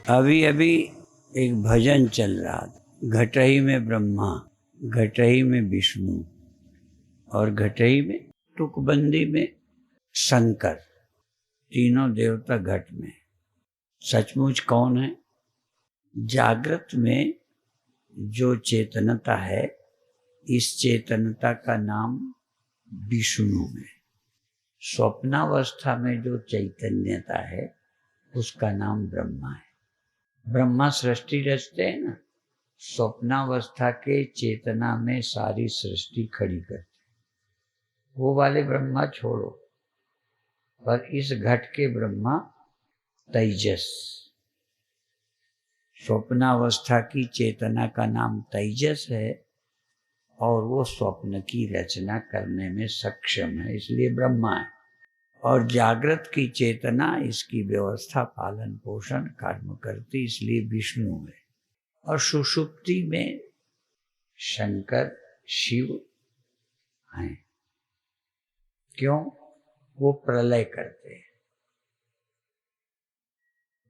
अभी अभी एक भजन चल रहा था, घटही में ब्रह्मा, घटही में विष्णु और घटही में तुकबंदी में शंकर, तीनों देवता घट में। सचमुच कौन है? जागृत में जो चेतनता है, इस चेतनता का नाम विष्णु है। स्वप्नावस्था में जो चैतन्यता है उसका नाम ब्रह्मा है। ब्रह्मा सृष्टि रचते हैं ना, स्वप्नावस्था के चेतना में सारी सृष्टि खड़ी करते हैं। वो वाले ब्रह्मा छोड़ो, पर इस घट के ब्रह्मा तेजस, स्वप्नावस्था की चेतना का नाम तेजस है और वो स्वप्न की रचना करने में सक्षम है, इसलिए ब्रह्मा है। और जागृत की चेतना इसकी व्यवस्था, पालन पोषण, कर्म करती, इसलिए विष्णु है। और सुषुप्ति में शंकर, शिव हैं। क्यों? वो प्रलय करते हैं।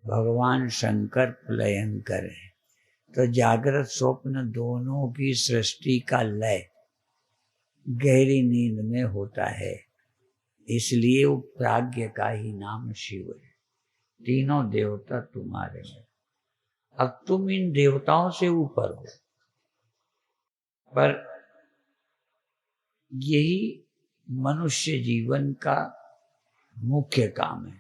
भगवान शंकर प्रलयंकर है। तो जागृत स्वप्न दोनों की सृष्टि का लय गहरी नींद में होता है, इसलिए वो प्राज्ञ का ही नाम शिव है। तीनों देवता तुम्हारे हैं। अब तुम इन देवताओं से ऊपर हो, पर यही मनुष्य जीवन का मुख्य काम है।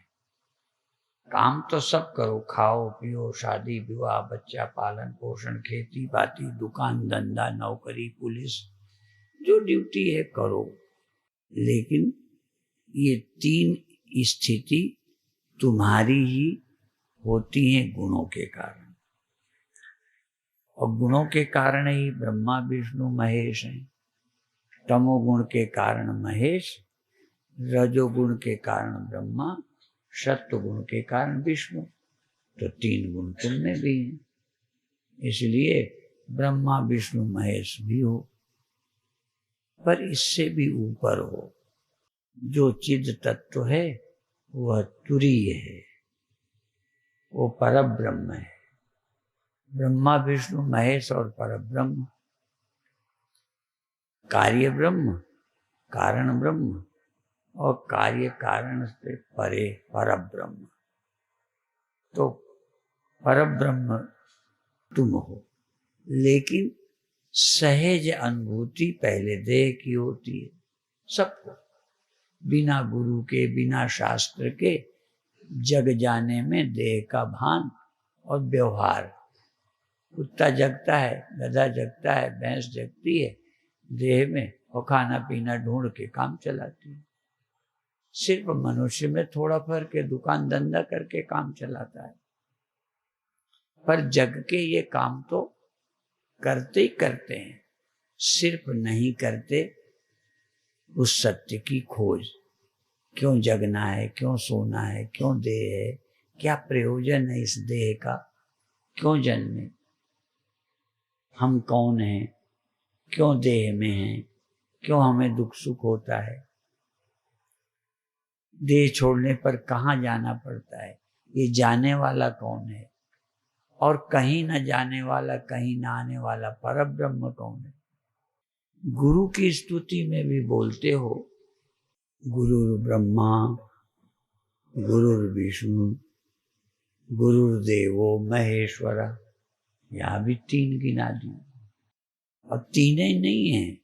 काम तो सब करो, खाओ पियो, शादी विवाह, बच्चा पालन पोषण, खेती बाती, दुकान धंधा, नौकरी, पुलिस, जो ड्यूटी है करो, लेकिन ये तीन स्थिति तुम्हारी ही होती हैं गुणों के कारण। और गुणों के कारण ही ब्रह्मा विष्णु महेश हैं। तमोगुण के कारण महेश, रजोगुण के कारण ब्रह्मा, सत्वगुण के कारण विष्णु। तो तीन गुण तुम में भी हैं, इसलिए ब्रह्मा विष्णु महेश भी हो। पर इससे भी ऊपर हो, जो चिद तत्व है वह तुरीय है, वो परब्रह्म है। ब्रह्मा विष्णु महेश और परब्रह्म, कार्य ब्रह्म, कारण ब्रह्म और कार्य कारण से परे परब्रह्म। तो परब्रह्म तुम हो, लेकिन सहज अनुभूति पहले देह की होती है सबको। बिना गुरु के, बिना शास्त्र के जग जाने में देह का भान और व्यवहार। कुत्ता जगता है, गधा जगता है, भैंस जगती है देह में और खाना पीना ढूंढ के काम चलाती है। सिर्फ मनुष्य में थोड़ा फर्क है, दुकान धंधा करके काम चलाता है, पर जग के ये काम तो करते ही करते हैं। सिर्फ नहीं करते उस सत्य की खोज, क्यों जगना है, क्यों सोना है, क्यों देह है, क्या प्रयोजन है इस देह का, क्यों जन्मे, हम कौन हैं, क्यों देह में हैं, क्यों हमें दुख सुख होता है, देह छोड़ने पर कहाँ जाना पड़ता है, ये जाने वाला कौन है, और कहीं न जाने वाला, कहीं न आने वाला परब्रह्म कौन है। गुरु की स्तुति में भी बोलते हो, गुरुर् ब्रह्मा गुरुर्विष्णु गुरुर्देवो महेश्वरा। यहाँ भी तीन गिना दी, और तीन ही नहीं है,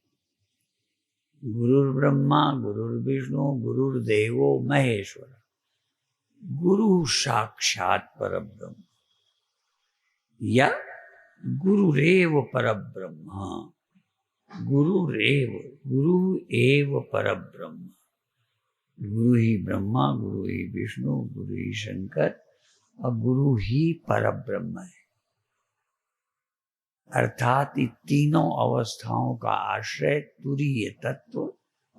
गुरुर्ब्रह्मा गुरुर्विष्णु गुरुर्देवो महेश्वरा। गुरु साक्षात परब्रह्म या गुरुरेव परब्रह्म, गुरु एव परब्रह्म। गुरु ही ब्रह्मा, गुरु ही विष्णु, गुरु ही शंकर और गुरु ही परब्रह्म है। अर्थात इन तीनों अवस्थाओं का आश्रय तुरीय तत्व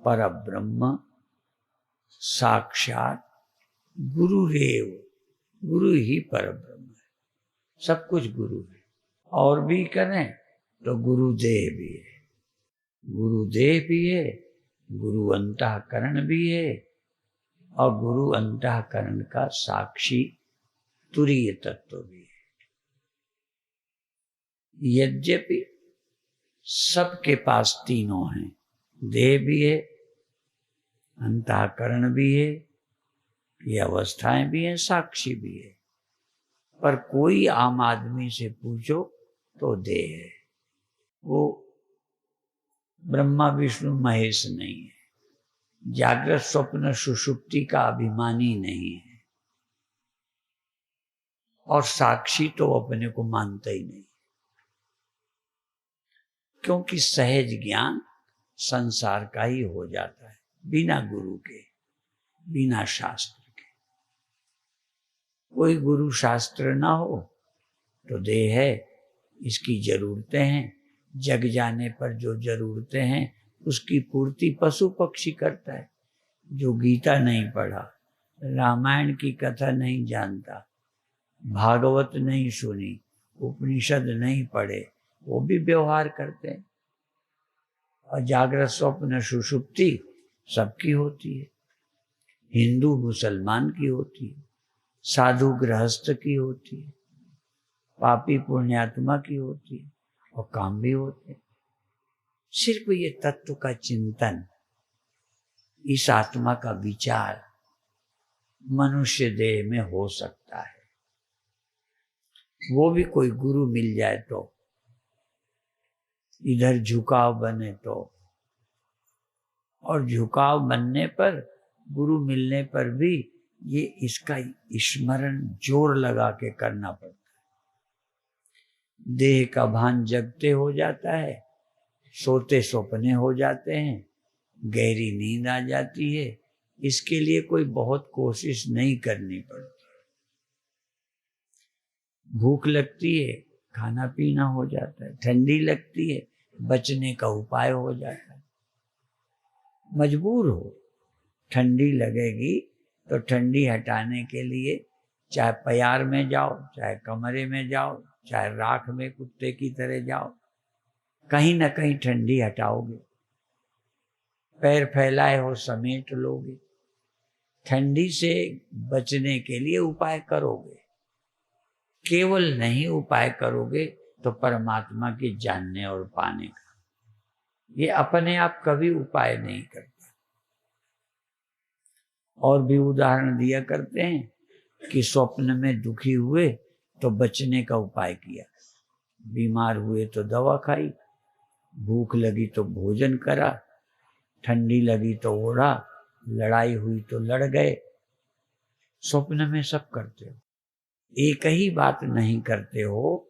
परब्रह्म साक्षात गुरुरेव, गुरु ही परब्रह्म है। सब कुछ गुरु है। और भी करें तो गुरुदेव भी है, गुरुदेव भी है, गुरु अंतःकरण भी है और गुरु अंतःकरण का साक्षी तुरीय तत्व भी है। यद्यपि सबके पास तीनों हैं, देह भी है, अंतःकरण भी है, ये अवस्थाएं भी हैं, साक्षी भी है, पर कोई आम आदमी से पूछो तो देह है, वो ब्रह्मा विष्णु महेश नहीं है, जागृत स्वप्न सुषुप्ति का अभिमानी नहीं है, और साक्षी तो अपने को मानता ही नहीं, क्योंकि सहज ज्ञान संसार का ही हो जाता है, बिना गुरु के, बिना शास्त्र के। कोई गुरु शास्त्र ना हो तो देह है, इसकी जरूरतें हैं, जग जाने पर जो जरूरतें हैं उसकी पूर्ति पशु पक्षी करता है। जो गीता नहीं पढ़ा, रामायण की कथा नहीं जानता, भागवत नहीं सुनी, उपनिषद नहीं पढ़े, वो भी व्यवहार करते हैं। और जागृत स्वप्न सुषुप्ति सबकी होती है, हिंदू मुसलमान की होती है, साधु गृहस्थ की होती है, पापी पुण्यात्मा की होती है, और काम भी होते हैं। सिर्फ ये तत्व का चिंतन, इस आत्मा का विचार मनुष्य देह में हो सकता है। वो भी कोई गुरु मिल जाए तो, इधर झुकाव बने तो, और झुकाव बनने पर, गुरु मिलने पर भी ये इसका स्मरण जोर लगा के करना पड़ता है। देह का भान जगते हो जाता है, सोते सपने हो जाते हैं, गहरी नींद आ जाती है। इसके लिए कोई बहुत कोशिश नहीं करनी पड़ती। भूख लगती है, खाना पीना हो जाता है, ठंडी लगती है, बचने का उपाय हो जाता है। मजबूर हो, ठंडी लगेगी तो ठंडी हटाने के लिए चाहे प्यार में जाओ, चाहे कमरे में जाओ, चाहे राख में कुत्ते की तरह जाओ, कहीं ना कहीं ठंडी हटाओगे। पैर फैलाए हो समेट लोगे, ठंडी से बचने के लिए उपाय करोगे। केवल नहीं उपाय करोगे तो परमात्मा के जानने और पाने का, ये अपने आप कभी उपाय नहीं करता। और भी उदाहरण दिया करते हैं कि स्वप्न में दुखी हुए तो बचने का उपाय किया, बीमार हुए तो दवा खाई, भूख लगी तो भोजन करा, ठंडी लगी तो ओढ़ा, लड़ाई हुई तो लड़ गए। स्वप्न में सब करते हो, एक ही बात नहीं करते हो,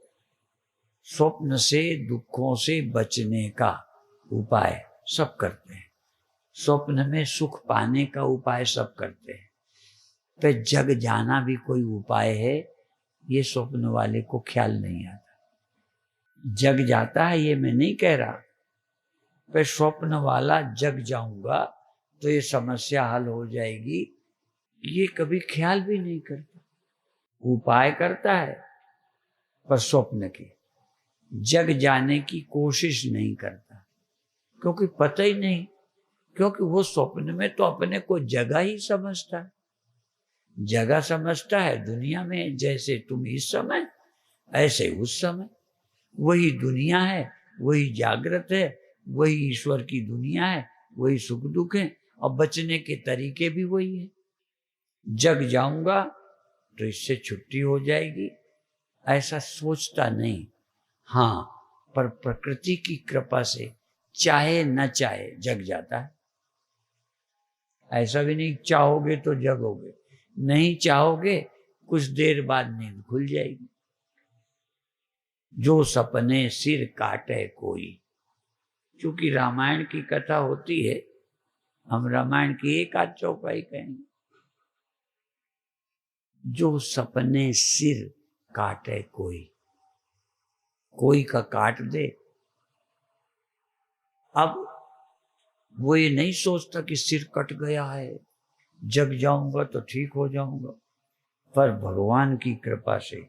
स्वप्न से दुखों से बचने का उपाय सब करते हैं, स्वप्न में सुख पाने का उपाय सब करते हैं। तो जग जाना भी कोई उपाय है, ये स्वप्न वाले को ख्याल नहीं आता। जग जाता है ये मैं नहीं कह रहा, पर स्वप्न वाला जग जाऊंगा तो ये समस्या हल हो जाएगी, ये कभी ख्याल भी नहीं करता। उपाय करता है पर स्वप्न की, जग जाने की कोशिश नहीं करता, क्योंकि पता ही नहीं, क्योंकि वो स्वप्न में तो अपने को जगह ही समझता है, जगह समझता है दुनिया में। जैसे तुम इस समय ऐसे उस समय, वही दुनिया है, वही जागृत है, वही ईश्वर की दुनिया है, वही सुख दुख है, और बचने के तरीके भी वही है। जग जाऊंगा तो इससे छुट्टी हो जाएगी, ऐसा सोचता नहीं। हाँ, पर प्रकृति की कृपा से चाहे न चाहे जग जाता है। ऐसा भी नहीं चाहोगे तो जगोगे, नहीं चाहोगे कुछ देर बाद नींद खुल जाएगी। जो सपने सिर काटे कोई, क्योंकि रामायण की कथा होती है, हम रामायण की एक आध चौपाई कहेंगे। जो सपने सिर काटे कोई, कोई का काट दे। अब वो ये नहीं सोचता कि सिर कट गया है, जग जाऊंगा तो ठीक हो जाऊंगा, पर भगवान की कृपा से,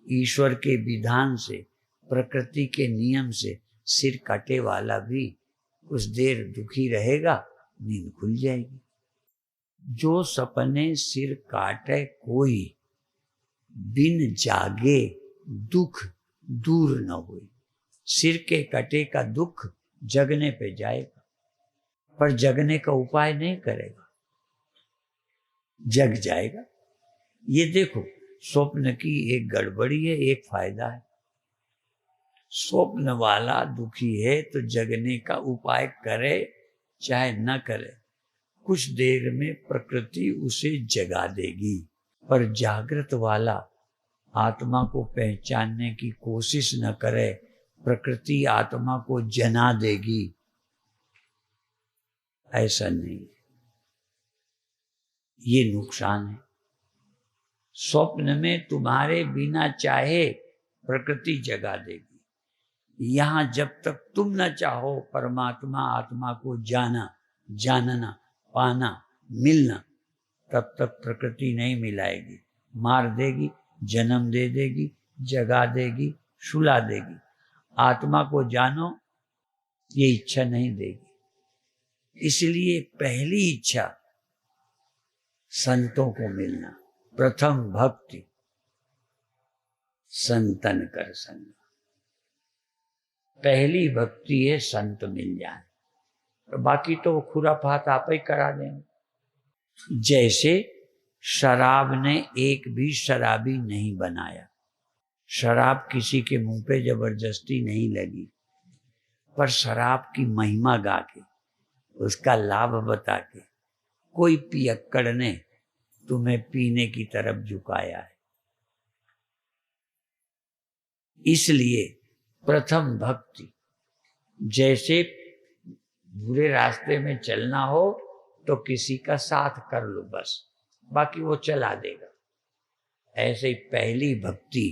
ईश्वर के विधान से, प्रकृति के नियम से सिर कटे वाला भी कुछ देर दुखी रहेगा, नींद खुल जाएगी। जो सपने सिर काटे कोई, बिन जागे दुख दूर न हुई। सिर के कटे का दुख जगने पे जाएगा, पर जगने का उपाय नहीं करेगा, जग जाएगा। ये देखो, स्वप्न की एक गड़बड़ी है, एक फायदा है। स्वप्न वाला दुखी है तो जगने का उपाय करे चाहे न करे, कुछ देर में प्रकृति उसे जगा देगी। पर जागृत वाला आत्मा को पहचानने की कोशिश न करे, प्रकृति आत्मा को जना देगी। ऐसा नहीं, ये नुकसान है। स्वप्न में तुम्हारे बिना चाहे प्रकृति जगा देगी। यहां जब तक तुम न चाहो परमात्मा आत्मा को जानना, पाना, मिलना, तब तक प्रकृति नहीं मिलाएगी। मार देगी, जन्म दे देगी, जगा देगी, सुला देगी। आत्मा को जानो, ये इच्छा नहीं देगी। इसलिए पहली इच्छा संतों को मिलना, प्रथम भक्ति, संतन कर संग। पहली भक्ति है संत मिल जाए, तो बाकी तो खुराफात आप ही करा देंगे। जैसे शराब ने एक भी शराबी नहीं बनाया, शराब किसी के मुंह पे जबरदस्ती नहीं लगी, पर शराब की महिमा गा के, उसका लाभ बता के कोई पियक्कड़ ने तुम्हें पीने की तरफ झुकाया है। इसलिए प्रथम भक्ति, जैसे बुरे रास्ते में चलना हो तो किसी का साथ कर लो बस, बाकी वो चला देगा। ऐसे ही पहली भक्ति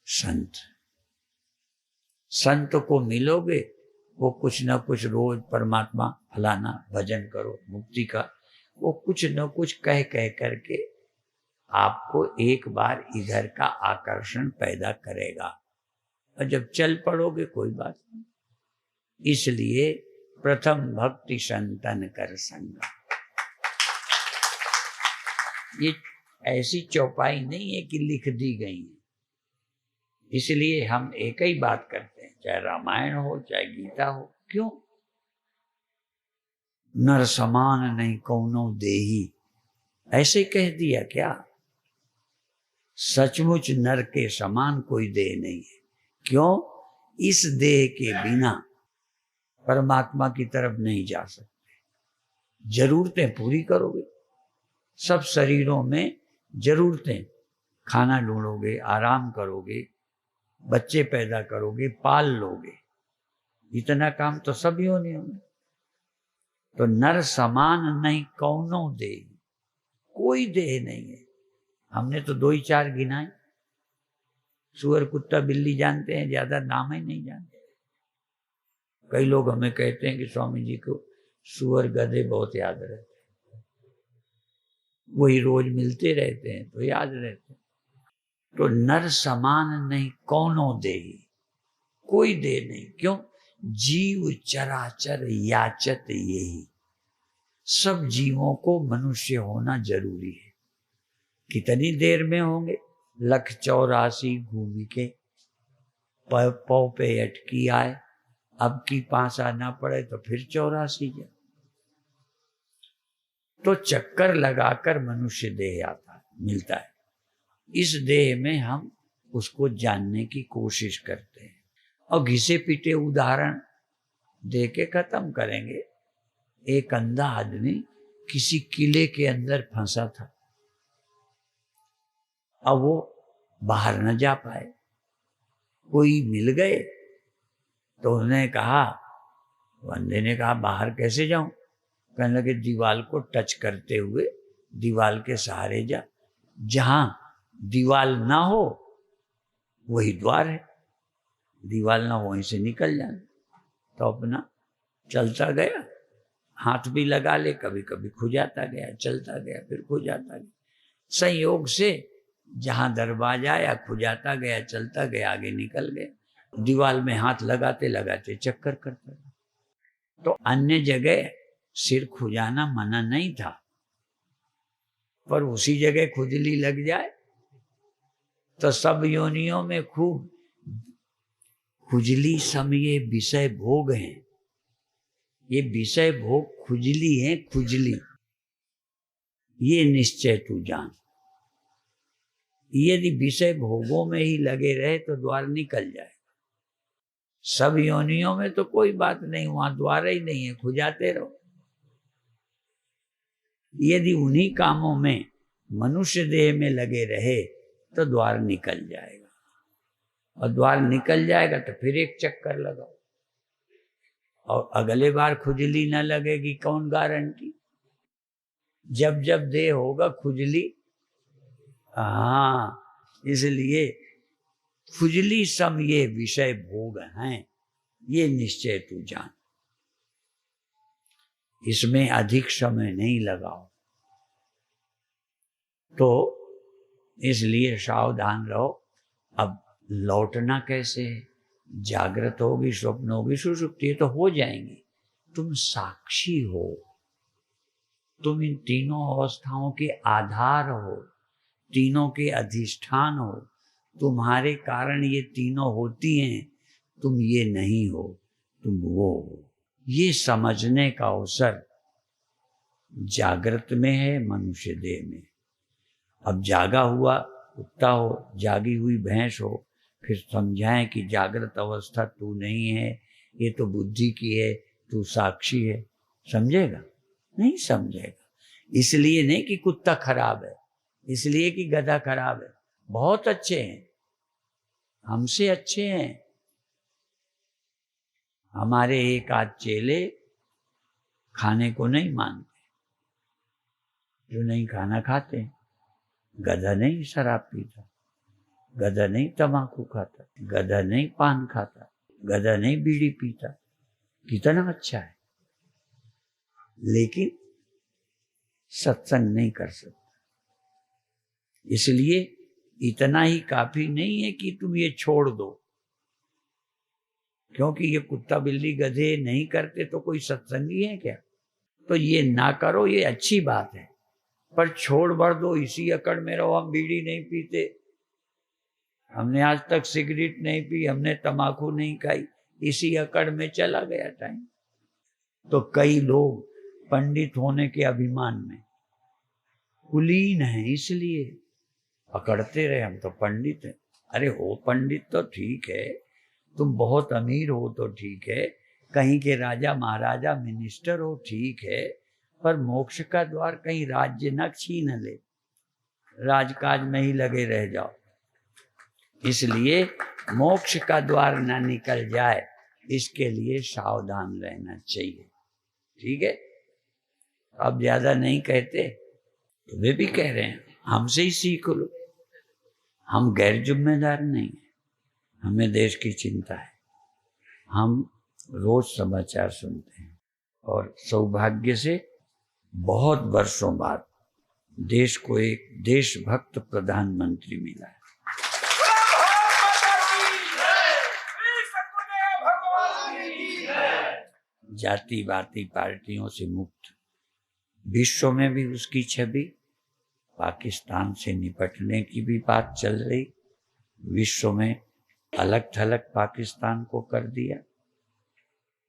संत। संत को मिलोगे, वो कुछ न कुछ रोज परमात्मा फलाना भजन करो मुक्ति का, वो कुछ न कुछ कह करके आपको एक बार इधर का आकर्षण पैदा करेगा, और जब चल पड़ोगे कोई बात नहीं। इसलिए प्रथम भक्ति संतन कर संग। ये ऐसी चौपाई नहीं है कि लिख दी गई है, इसलिए हम एक ही बात करते हैं, चाहे रामायण हो चाहे गीता हो। क्यों? नर समान नहीं कौनो देही, ऐसे कह दिया क्या? सचमुच नर के समान कोई देह नहीं है। क्यों? इस देह के बिना परमात्मा की तरफ नहीं जा सकते। जरूरतें पूरी करोगे, सब शरीरों में जरूरतें, खाना ढूंढोगे, आराम करोगे, बच्चे पैदा करोगे, पाल लोगे, इतना काम तो सभी होने होंगे। तो नर समान नहीं कौनो देह, कोई देह नहीं है। हमने तो 2 ही 4 गिनाए, सुअर कुत्ता बिल्ली जानते हैं, ज्यादा नाम ही नहीं जानते। कई लोग हमें कहते हैं कि स्वामी जी को सुअर गधे बहुत याद रहते हैं, वही रोज मिलते रहते हैं तो याद रहते हैं। तो नर समान नहीं कौनो देही, कोई देह नहीं। क्यों? जीव चराचर याचत यही, सब जीवों को मनुष्य होना जरूरी है। कितनी देर में होंगे? 184 घूमी के पौ पे अटकी आए, अब की पास आना पड़े तो फिर 84 जाए। तो चक्कर लगाकर मनुष्य देह आता मिलता है। इस देह में हम उसको जानने की कोशिश करते हैं, और घिसे पीटे उदाहरण दे के खत्म करेंगे। एक अंधा आदमी किसी किले के अंदर फंसा था, अब वो बाहर न जा पाए, कोई मिल गए तो उन्होंने कहा, बंदे ने कहा बाहर कैसे जाऊं? कहने लगे दीवार को टच करते हुए दीवार के सहारे जा, जहां दीवार ना हो वही द्वार है, दीवार ना हो वहीं से निकल जाना। तो अपना चलता गया, हाथ भी लगा ले, कभी कभी खुजाता गया, चलता गया, फिर खुजाता गया। संयोग से जहां दरवाजा या खुजाता गया, चलता गया, आगे निकल गया। दीवार में हाथ लगाते लगाते चक्कर करता गया। तो अन्य जगह सिर खुजाना मना नहीं था, पर उसी जगह खुजली लग जाए तो सब योनियों में खूब खुजली सम ये विषय भोग हैं। ये विषय भोग खुजली है, खुजली, ये निश्चय तू जान। यदि विषय भोगों में ही लगे रहे तो द्वार निकल जाएगा। सब योनियों में तो कोई बात नहीं, वहां द्वार ही नहीं है, खुजाते रहो। यदि उन्हीं कामों में मनुष्य देह में लगे रहे तो द्वार निकल जाएगा, और द्वार निकल जाएगा तो फिर एक चक्कर लगाओ, और अगले बार खुजली न लगेगी, कौन गारंटी। जब जब देह होगा खुजली, हाँ, इसलिए खुजली सम ये विषय भोग हैं, ये निश्चय तू जान। इसमें अधिक समय नहीं लगाओ। तो इसलिए सावधान रहो। अब लौटना कैसे है? जागृत होगी, स्वप्न होगी, सुषुप्ति तो हो जाएंगी। तुम साक्षी हो, तुम इन तीनों अवस्थाओं के आधार हो, तीनों के अधिष्ठान हो। तुम्हारे कारण ये तीनों होती हैं, तुम ये नहीं हो, तुम वो हो। ये समझने का अवसर जागृत में है, मनुष्य देह में। अब जागा हुआ कुत्ता हो, जागी हुई भैंस हो, फिर समझाएं कि जागृत अवस्था तू नहीं है, ये तो बुद्धि की है, तू साक्षी है। समझेगा? नहीं समझेगा। इसलिए नहीं कि कुत्ता खराब है, इसलिए कि गधा खराब है। बहुत अच्छे हैं, हमसे अच्छे हैं। हमारे एक आध चेले खाने को नहीं मानते, जो नहीं खाना खाते। गधा नहीं शराब पीता, गधा नहीं तम्बाकू खाता, गधा नहीं पान खाता, गधा नहीं बीड़ी पीता। कितना अच्छा है, लेकिन सत्संग नहीं कर सकता। इसलिए इतना ही काफी नहीं है कि तुम ये छोड़ दो, क्योंकि ये कुत्ता बिल्ली गधे नहीं करते तो कोई सत्संगी है क्या? तो ये ना करो, ये अच्छी बात है, पर छोड़ बढ़ दो, इसी अकड़ में रहो। हम बीड़ी नहीं पीते, हमने आज तक सिगरेट नहीं पी, हमने तम्बाकू नहीं खाई, इसी अकड़ में चला गया टाइम। तो कई लोग पंडित होने के अभिमान में कुलीन हैं, इसलिए पकड़ते रहे हम तो पंडित हैं। अरे हो पंडित तो ठीक है, तुम बहुत अमीर हो तो ठीक है, कहीं के राजा महाराजा मिनिस्टर हो ठीक है, पर मोक्ष का द्वार कहीं राज्य न छीन ले, राजकाज में ही लगे रह जाओ। इसलिए मोक्ष का द्वार ना निकल जाए, इसके लिए सावधान रहना चाहिए। ठीक है? अब ज्यादा नहीं कहते, तो वे भी कह रहे हैं, हमसे ही सीख लो। हम गैर जिम्मेदार नहीं है, हमें देश की चिंता है। हम रोज समाचार सुनते हैं, और सौभाग्य से बहुत वर्षों बाद देश को एक देशभक्त प्रधानमंत्री मिला है। जातिवादी पार्टियों से मुक्त, विश्व में भी उसकी छवि, पाकिस्तान से निपटने की भी बात चल रही, विश्व में अलग थलग पाकिस्तान को कर दिया।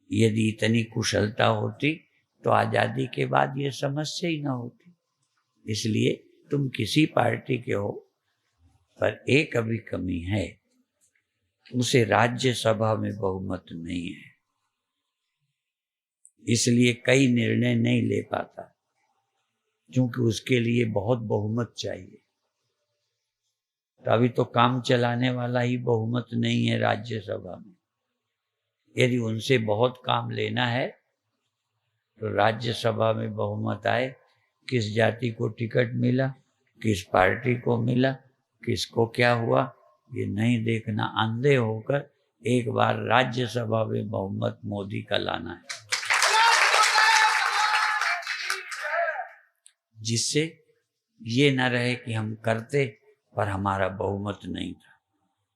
यदि इतनी कुशलता होती तो आजादी के बाद ये समस्या ही ना होती। इसलिए तुम किसी पार्टी के हो, पर एक अभी कमी है, उसे राज्यसभा में बहुमत नहीं है, इसलिए कई निर्णय नहीं ले पाता, क्योंकि उसके लिए बहुत बहुमत चाहिए। तो अभी तो काम चलाने वाला ही बहुमत नहीं है राज्यसभा में। यदि उनसे बहुत काम लेना है तो राज्यसभा में बहुमत आए, किस जाति को टिकट मिला, किस पार्टी को मिला, किसको क्या हुआ, ये नहीं देखना। अंधे होकर एक बार राज्यसभा में बहुमत मोदी का लाना है, जिससे ये न रहे कि हम करते पर हमारा बहुमत नहीं था।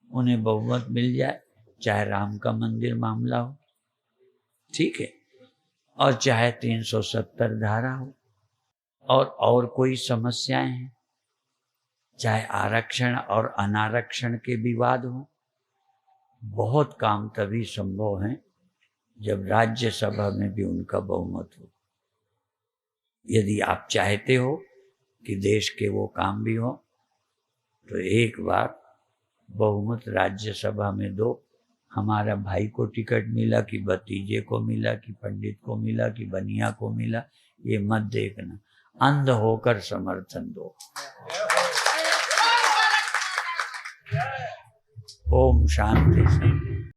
उन्हें बहुमत मिल जाए, चाहे राम का मंदिर मामला हो। ठीक है? और चाहे 370 धारा हो और कोई समस्याएं हैं, चाहे आरक्षण और अनारक्षण के विवाद हो, बहुत काम तभी संभव है जब राज्यसभा में भी उनका बहुमत हो। यदि आप चाहते हो कि देश के वो काम भी हो तो एक बार बहुमत राज्यसभा में दो। हमारा भाई को टिकट मिला कि भतीजे को मिला कि पंडित को मिला कि बनिया को मिला, ये मत देखना, अंध होकर समर्थन दो। ओम शांति शांति।